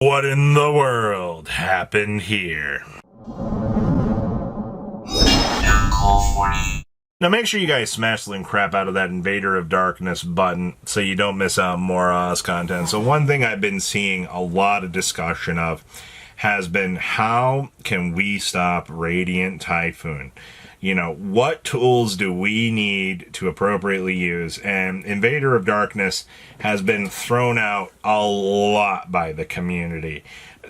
What in the world happened here? Now make sure you guys smash the crap out of that Invader of Darkness button so you don't miss out on more Oz content. So one thing I've been seeing a lot of discussion of has been how can we stop Radiant Typhoon? You know, what tools do we need to appropriately use? And Invader of Darkness has been thrown out a lot by the community.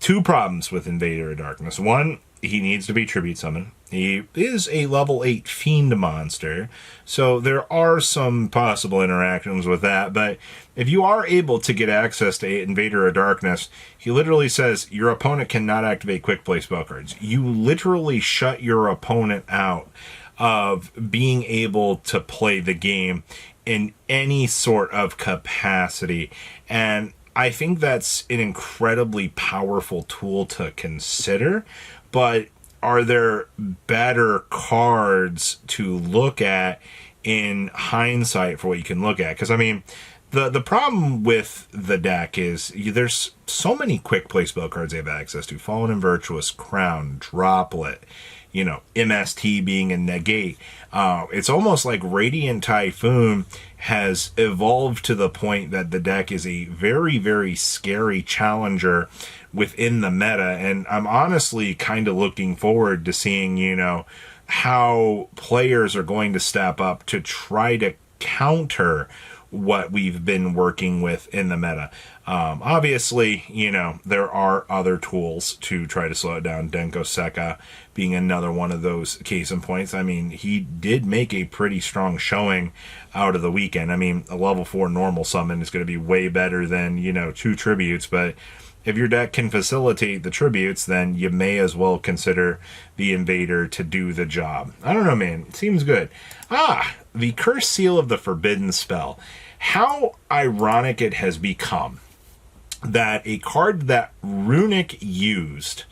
Two problems with Invader of Darkness. One, he needs to be tribute summoned. He is a level 8 fiend monster, so there are some possible interactions with that, but if you are able to get access to Invader of Darkness, he literally says your opponent cannot activate quick play spell cards. You literally shut your opponent out of being able to play the game in any sort of capacity, and I think that's an incredibly powerful tool to consider, but are there better cards to look at in hindsight for what you can look at? Because, I mean, the problem with the deck is there's so many quick play spell cards they have access to. Fallen and Virtuous, Crown, Droplet, you know, MST being a negate. It's almost like Radiant Typhoon has evolved to the point that the deck is a very, very scary challenger within the meta, and I'm honestly kind of looking forward to seeing, you know, how players are going to step up to try to counter what we've been working with in the meta. Obviously, you know, there are other tools to try to slow it down. Denko Seka being another one of those case in points. I mean, he did make a pretty strong showing out of the weekend. I mean, a level 4 normal summon is going to be way better than, you know, 2 tributes, but if your deck can facilitate the tributes, then you may as well consider the Invader to do the job. I don't know, man. It seems good. The Curse Seal of the Forbidden Spell. How ironic it has become that a card that Runic used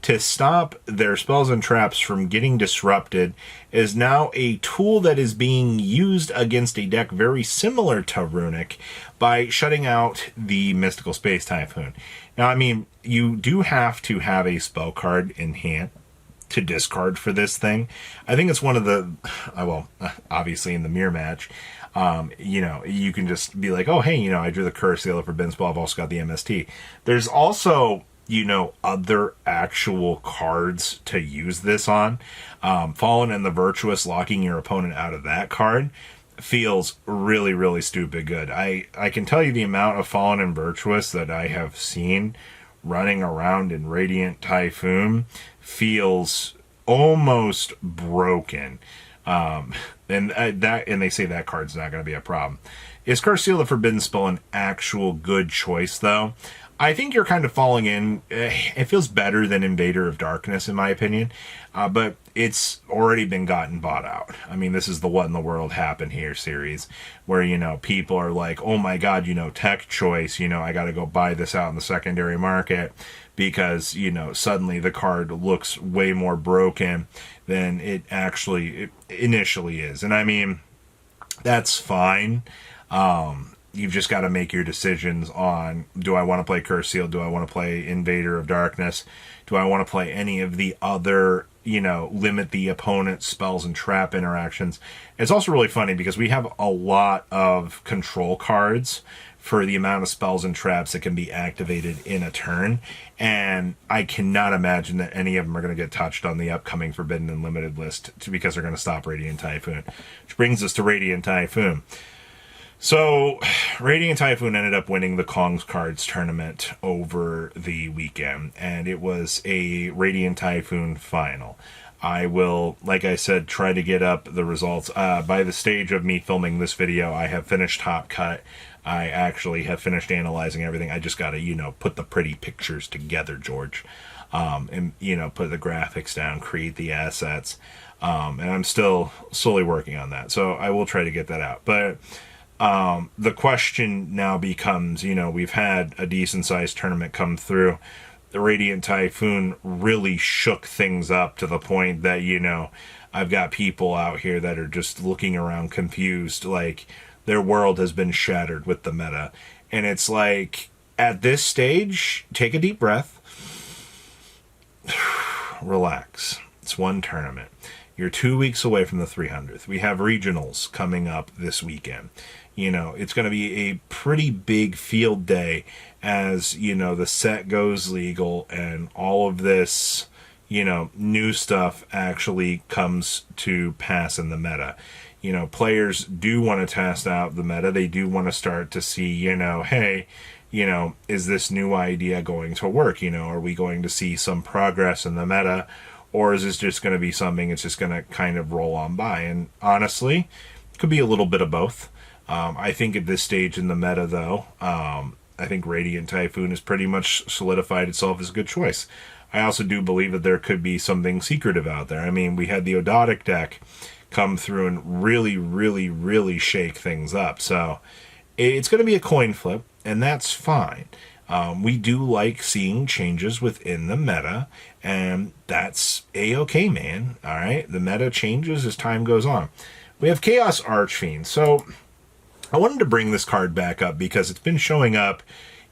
to stop their spells and traps from getting disrupted is now a tool that is being used against a deck very similar to Runic by shutting out the Mystical Space Typhoon. Now, I mean, you do have to have a spell card in hand to discard for this thing. I think it's one of the, well, obviously in the mirror match, you know, you can just be like, oh, hey, you know, I drew the Curse Seal for Ben Spell. I've also got the MST. There's also, you know, other actual cards to use this on. Fallen and the Virtuous, locking your opponent out of that card feels really, really stupid good. I can tell you the amount of Fallen and Virtuous that I have seen running around in Radiant Typhoon feels almost broken. And they say that card's not going to be a problem. Is Curse Seal the Forbidden Spell an actual good choice, though? I think you're kind of falling in. It feels better than Invader of Darkness, in my opinion, but it's already been gotten bought out. I mean, this is the What in the World Happened Here series, where, you know, people are like, oh my god, you know, tech choice, you know, I got to go buy this out in the secondary market because, you know, suddenly the card looks way more broken than it actually initially is. And I mean, that's fine. You've just got to make your decisions on, do I want to play Curse Seal? Do I want to play Invader of Darkness? Do I want to play any of the other, you know, limit the opponent's spells and trap interactions? It's also really funny because we have a lot of control cards for the amount of spells and traps that can be activated in a turn, and I cannot imagine that any of them are going to get touched on the upcoming Forbidden and Limited list because they're going to stop Radiant Typhoon. Which brings us to Radiant Typhoon. So, Radiant Typhoon ended up winning the Kong's Cards tournament over the weekend, and it was a Radiant Typhoon final. I will, like I said, try to get up the results. By the stage of me filming this video, I have finished Top Cut. I actually have finished analyzing everything. I just got to, you know, put the pretty pictures together, George. And, you know, put the graphics down, create the assets. And I'm still slowly working on that. So I will try to get that out. But the question now becomes, you know, we've had a decent sized tournament come through. The Radiant Typhoon really shook things up to the point that, you know, I've got people out here that are just looking around confused, like their world has been shattered with the meta. And it's like, at this stage, take a deep breath. Relax. It's one tournament. You're 2 weeks away from the 300th. We have regionals coming up this weekend. You know, it's going to be a pretty big field day as, you know, the set goes legal and all of this, you know, new stuff actually comes to pass in the meta. You know, players do want to test out the meta. They do want to start to see, you know, hey, you know, is this new idea going to work? You know, are we going to see some progress in the meta? Or is this just going to be something that's just going to kind of roll on by? And honestly, it could be a little bit of both. I think at this stage in the meta, though, I think Radiant Typhoon has pretty much solidified itself as a good choice. I also do believe that there could be something secretive out there. I mean, we had the Odotic deck come through and really shake things up. So it's going to be a coin flip, and that's fine. We do like seeing changes within the meta, and that's a-okay, man. All right, the meta changes as time goes on. We have Chaos Archfiend. So I wanted to bring this card back up because it's been showing up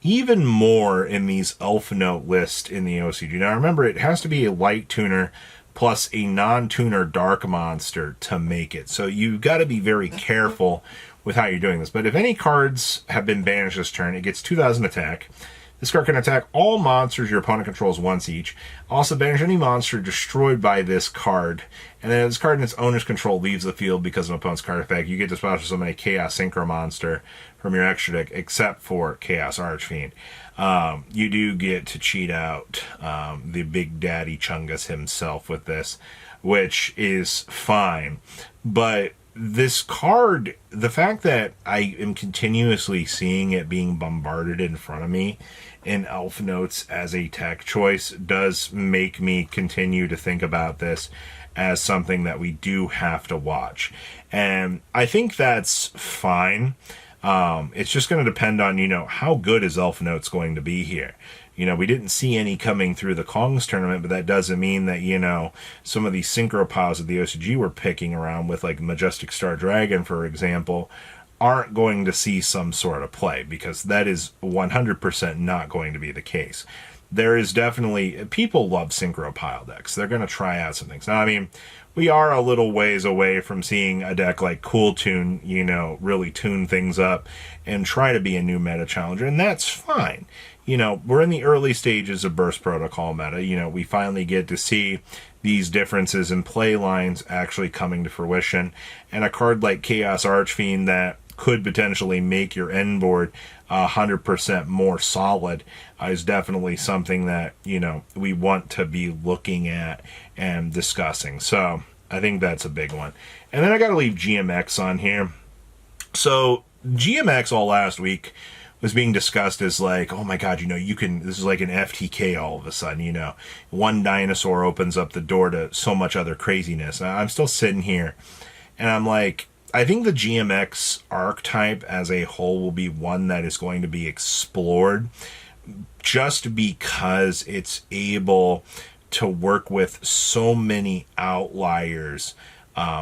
even more in these Elf Note list in the OCG. Now remember, it has to be a light tuner plus a non-tuner dark monster to make it. So you've got to be very careful with how you're doing this. But if any cards have been banished this turn, it gets 2,000 attack. This card can attack all monsters your opponent controls once each. Also banish any monster destroyed by this card. And then this card in its owner's control leaves the field because of an opponent's card effect. You get to special summon a Chaos Synchro monster from your extra deck, except for Chaos Archfiend. You do get to cheat out the Big Daddy Chungus himself with this, which is fine. But this card, the fact that I am continuously seeing it being bombarded in front of me in Elf Notes as a tech choice does make me continue to think about this as something that we do have to watch. And I think that's fine. It's just going to depend on, you know, how good is Elf Notes going to be here. You know, we didn't see any coming through the Kongs tournament, but that doesn't mean that, you know, some of these synchro piles that the OCG were picking around with, like Majestic Star Dragon, for example, aren't going to see some sort of play, because that is 100% not going to be the case. There is definitely, people love synchro pile decks. They're going to try out some things. Now, I mean, we are a little ways away from seeing a deck like Cool Tune, you know, really tune things up and try to be a new meta challenger, and that's fine. You know, we're in the early stages of Burst Protocol meta. You know, we finally get to see these differences in play lines actually coming to fruition. And a card like Chaos Archfiend that could potentially make your end board 100% more solid is definitely something that, you know, we want to be looking at and discussing. So I think that's a big one. And then I got to leave GMX on here. So GMX all last week was being discussed as like, oh my god, you know, you can, this is like an FTK all of a sudden, you know, one dinosaur opens up the door to so much other craziness. I'm still sitting here and I'm like, I think the GMX archetype as a whole will be one that is going to be explored just because it's able to work with so many outliers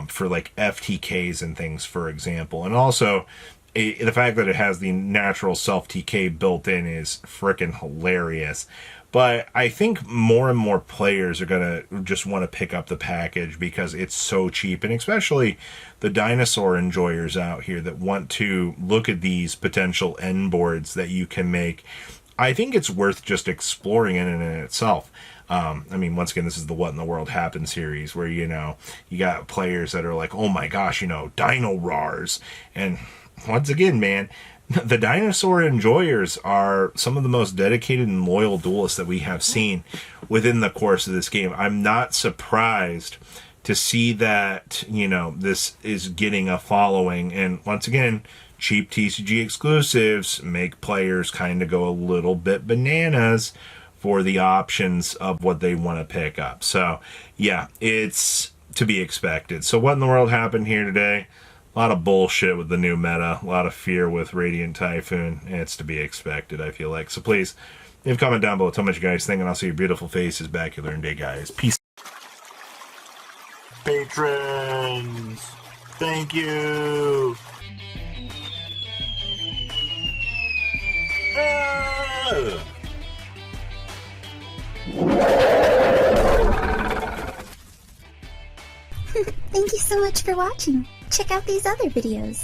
for like FTKs and things, for example. And also, the fact that it has the natural self-TK built in is freaking hilarious. But I think more and more players are going to just want to pick up the package because it's so cheap. And especially the dinosaur enjoyers out here that want to look at these potential end boards that you can make. I think it's worth just exploring it in itself. I mean, once again, this is the What in the World Happened series where, you know, you got players that are like, oh my gosh, you know, Dino Rars. And once again, man, the dinosaur enjoyers are some of the most dedicated and loyal duelists that we have seen within the course of this game. I'm not surprised to see that, you know, this is getting a following. And once again, cheap TCG exclusives make players kind of go a little bit bananas for the options of what they want to pick up. So, yeah, it's to be expected. So what in the world happened here today? A lot of bullshit with the new meta. A lot of fear with Radiant Typhoon. It's to be expected, I feel like. So please, leave a comment down below. Tell me what you guys think, and I'll see your beautiful faces back here learn day, guys. Peace. Patrons! Thank you! Thank you so much for watching. Check out these other videos.